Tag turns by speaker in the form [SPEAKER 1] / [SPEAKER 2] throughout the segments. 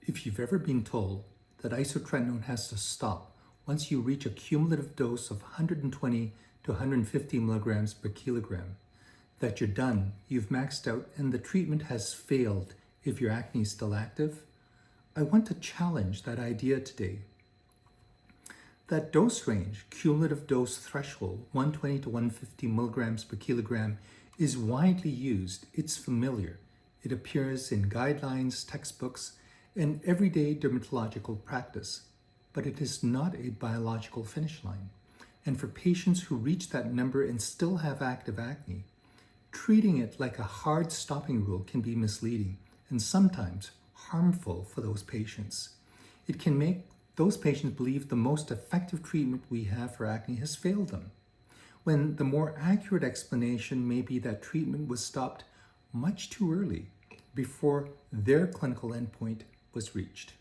[SPEAKER 1] If you've ever been told that isotretinoin has to stop once you reach a cumulative dose of 120 to 150 milligrams per kilogram, that you're done, you've maxed out, and the treatment has failed if your acne is still active, I want to challenge that idea today. That dose range, cumulative dose threshold, 120 to 150 milligrams per kilogram, is widely used. It's familiar. It appears in guidelines, textbooks, and everyday dermatological practice, but it is not a biological finish line. And for patients who reach that number and still have active acne, treating it like a hard stopping rule can be misleading and sometimes harmful for those patients. It can make those patients believe the most effective treatment we have for acne has failed them, when the more accurate explanation may be that treatment was stopped much too early before their clinical endpoint was reached.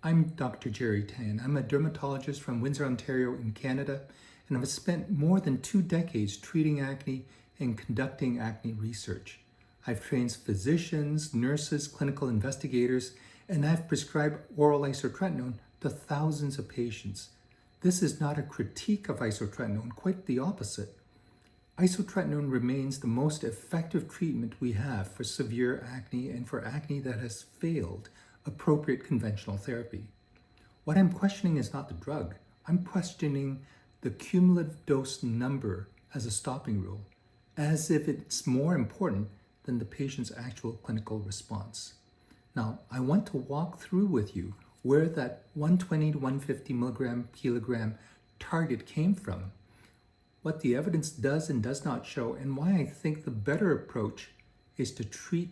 [SPEAKER 1] I'm Dr. Jerry Tan. I'm a dermatologist from Windsor, Ontario in Canada, and I've spent more than 2 decades treating acne and conducting acne research. I've trained physicians, nurses, clinical investigators, and I've prescribed oral isotretinoin to thousands of patients. This is not a critique of isotretinoin, quite the opposite. Isotretinoin remains the most effective treatment we have for severe acne and for acne that has failed appropriate conventional therapy. What I'm questioning is not the drug. I'm questioning the cumulative dose number as a stopping rule, as if it's more important than the patient's actual clinical response. Now, I want to walk through with you where that 120 to 150 milligram per kilogram target came from, what the evidence does and does not show, and why I think the better approach is to treat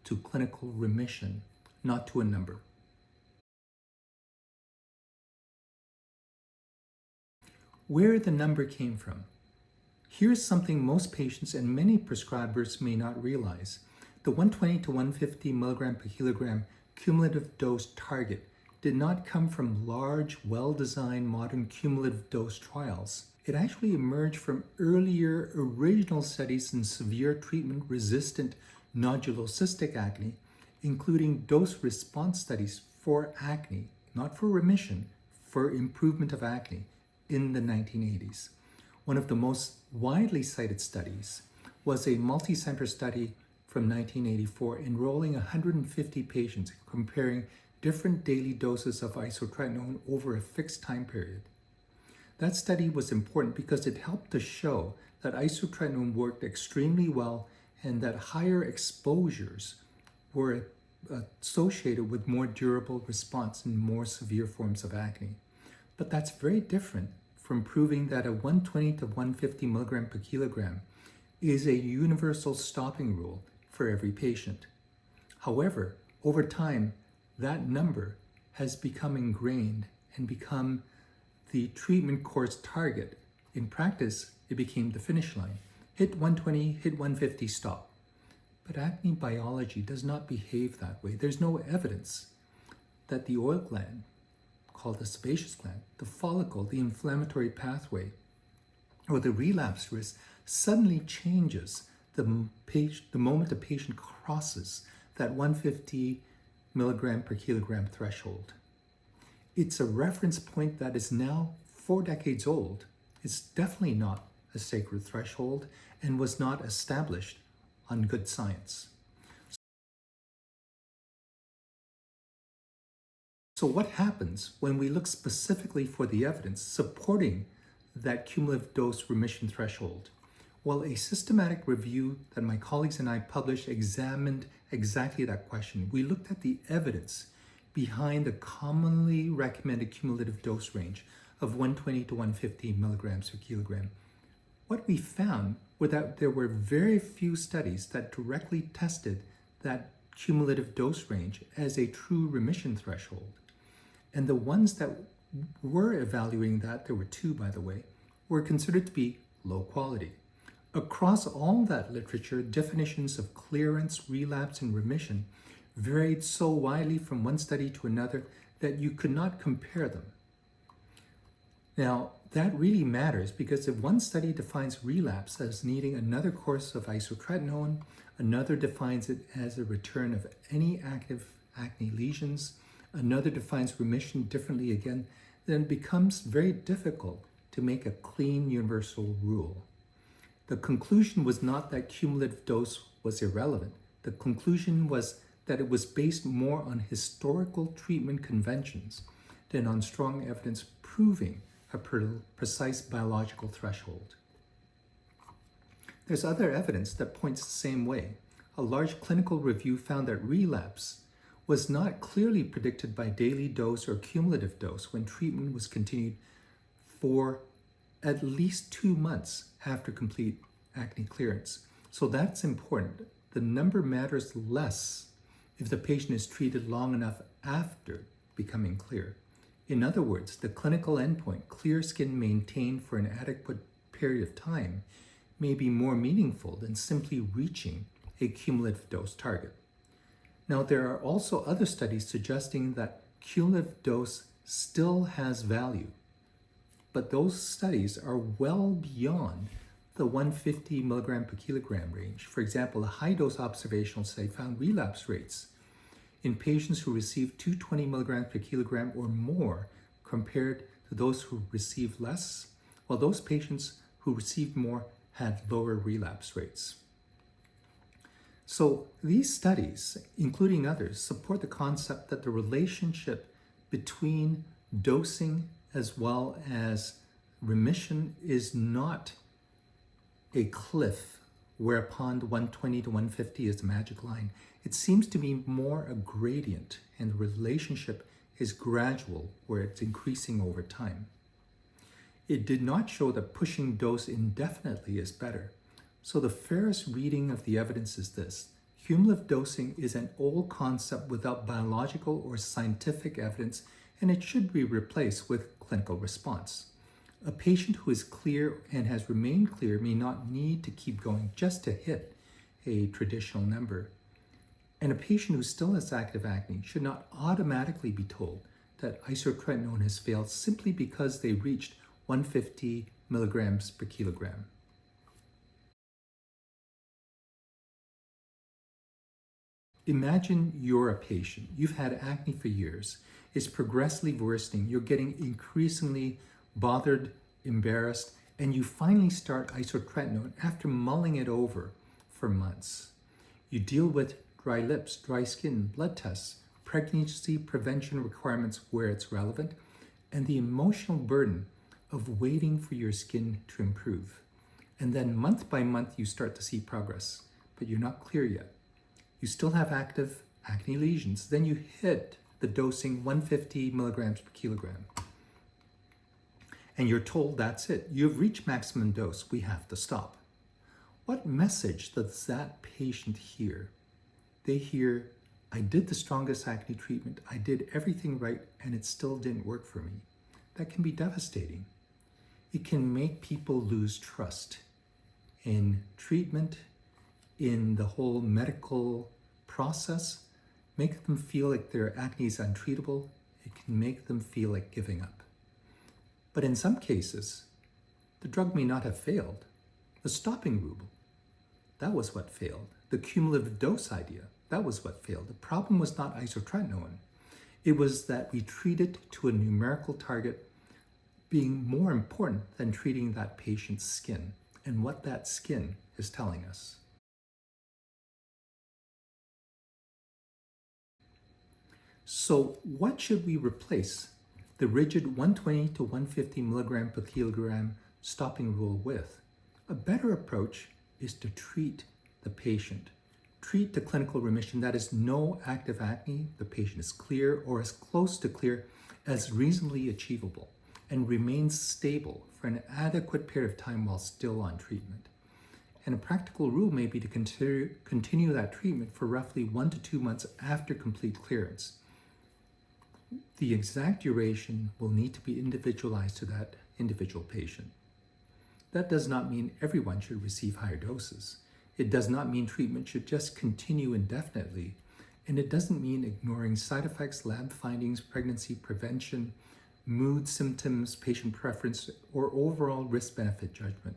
[SPEAKER 1] to clinical remission, not to a number. Where the number came from. Here's something most patients and many prescribers may not realize. The 120 to 150 milligram per kilogram cumulative dose target did not come from large, well-designed modern cumulative dose trials. It actually emerged from earlier original studies in severe treatment-resistant nodulocystic acne, including dose-response studies for acne, not for remission, for improvement of acne in the 1980s. One of the most widely cited studies was a multi-center study from 1984 enrolling 150 patients comparing different daily doses of isotretinoin over a fixed time period. That study was important because it helped to show that isotretinoin worked extremely well and that higher exposures were associated with more durable response in more severe forms of acne. But that's very different from proving that a 120 to 150 milligram per kilogram is a universal stopping rule for every patient. However, over time, that number has become ingrained and become the treatment course target. In practice, it became the finish line. Hit 120, hit 150, stop. But acne biology does not behave that way. There's no evidence that the oil gland, called the sebaceous gland, the follicle, the inflammatory pathway, or the relapse risk suddenly changes the moment the patient crosses that 150 milligram per kilogram threshold. It's a reference point that is now 4 decades old. It's definitely not a sacred threshold and was not established on good science. So what happens when we look specifically for the evidence supporting that cumulative dose remission threshold? Well, a systematic review that my colleagues and I published examined exactly that question. We looked at the evidence behind the commonly recommended cumulative dose range of 120 to 150 milligrams per kilogram. What we found was that there were very few studies that directly tested that cumulative dose range as a true remission threshold. And the ones that were evaluating that, there were 2 by the way, were considered to be low quality. Across all that literature, definitions of clearance, relapse, and remission varied so widely from one study to another that you could not compare them. Now, that really matters because if one study defines relapse as needing another course of isotretinoin, Another defines it as a return of any active acne lesions. Another defines remission differently again. Then it becomes very difficult to make a clean universal rule. The conclusion was not that cumulative dose was irrelevant. The conclusion was that it was based more on historical treatment conventions than on strong evidence proving a precise biological threshold. There's other evidence that points the same way. A large clinical review found that relapse was not clearly predicted by daily dose or cumulative dose when treatment was continued for at least 2 months after complete acne clearance. So that's important. The number matters less if the patient is treated long enough after becoming clear. In other words, the clinical endpoint, clear skin maintained for an adequate period of time, may be more meaningful than simply reaching a cumulative dose target. Now, there are also other studies suggesting that cumulative dose still has value, but those studies are well beyond the 150 milligram per kilogram range. For example, a high-dose observational study found relapse rates in patients who received 220 milligrams per kilogram or more compared to those who received less, while those patients who received more had lower relapse rates. So these studies, including others, support the concept that the relationship between dosing as well as remission is not a cliff whereupon the 120 to 150 is the magic line. It seems to be more a gradient, and the relationship is gradual, where it's increasing over time. It did not show that pushing dose indefinitely is better. So the fairest reading of the evidence is this: cumulative dosing is an old concept without biological or scientific evidence, and it should be replaced with clinical response. A patient who is clear and has remained clear may not need to keep going just to hit a traditional number. And a patient who still has active acne should not automatically be told that isotretinoin has failed simply because they reached 150 milligrams per kilogram. Imagine you're a patient. You've had acne for years. It's progressively worsening. You're getting increasingly bothered, embarrassed, and you finally start isotretinoin after mulling it over for months. You deal with dry lips, dry skin, blood tests, pregnancy prevention requirements where it's relevant, and the emotional burden of waiting for your skin to improve. And then month by month, you start to see progress, but you're not clear yet. You still have active acne lesions. Then you hit the dosing 150 milligrams per kilogram. And you're told that's it. You've reached maximum dose. We have to stop. What message does that patient hear? They hear, I did the strongest acne treatment. I did everything right, and it still didn't work for me. That can be devastating. It can make people lose trust in treatment, in the whole medical process, make them feel like their acne is untreatable. It can make them feel like giving up. But in some cases, the drug may not have failed. The stopping rule, that was what failed. The cumulative dose idea, that was what failed. The problem was not isotretinoin. It was that we treated to a numerical target being more important than treating that patient's skin and what that skin is telling us. So what should we replace the rigid 120 to 150 milligram per kilogram stopping rule with? A better approach is to treat the patient. Treat the clinical remission, that is no active acne, the patient is clear or as close to clear as reasonably achievable, and remains stable for an adequate period of time while still on treatment. And a practical rule may be to continue that treatment for roughly 1 to 2 months after complete clearance. The exact duration will need to be individualized to that individual patient. That does not mean everyone should receive higher doses. It does not mean treatment should just continue indefinitely. And it doesn't mean ignoring side effects, lab findings, pregnancy prevention, mood symptoms, patient preference, or overall risk-benefit judgment.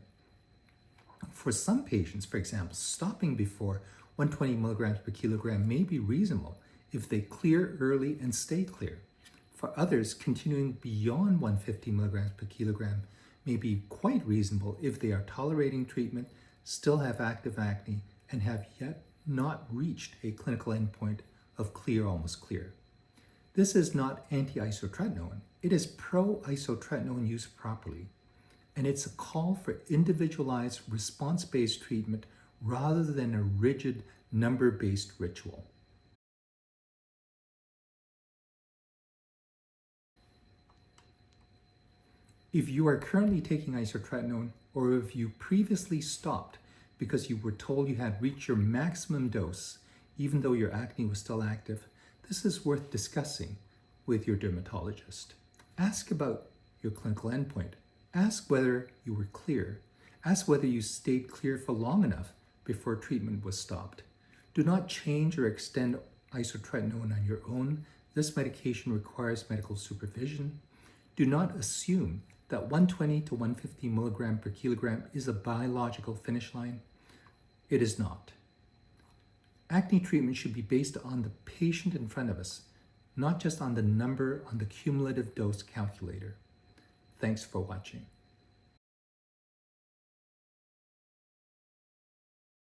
[SPEAKER 1] For some patients, for example, stopping before 120 milligrams per kilogram may be reasonable if they clear early and stay clear. For others, continuing beyond 150 milligrams per kilogram may be quite reasonable if they are tolerating treatment, still have active acne, and have yet not reached a clinical endpoint of clear, almost clear. This is not anti-isotretinoin. It is pro-isotretinoin used properly. And it's a call for individualized, response-based treatment rather than a rigid, number-based ritual. If you are currently taking isotretinoin, or if you previously stopped because you were told you had reached your maximum dose, even though your acne was still active, this is worth discussing with your dermatologist. Ask about your clinical endpoint. Ask whether you were clear. Ask whether you stayed clear for long enough before treatment was stopped. Do not change or extend isotretinoin on your own. This medication requires medical supervision. Do not assume that 120 to 150 milligram per kilogram is a biological finish line. It is not. Acne treatment should be based on the patient in front of us, not just on the number on the cumulative dose calculator. Thanks for watching.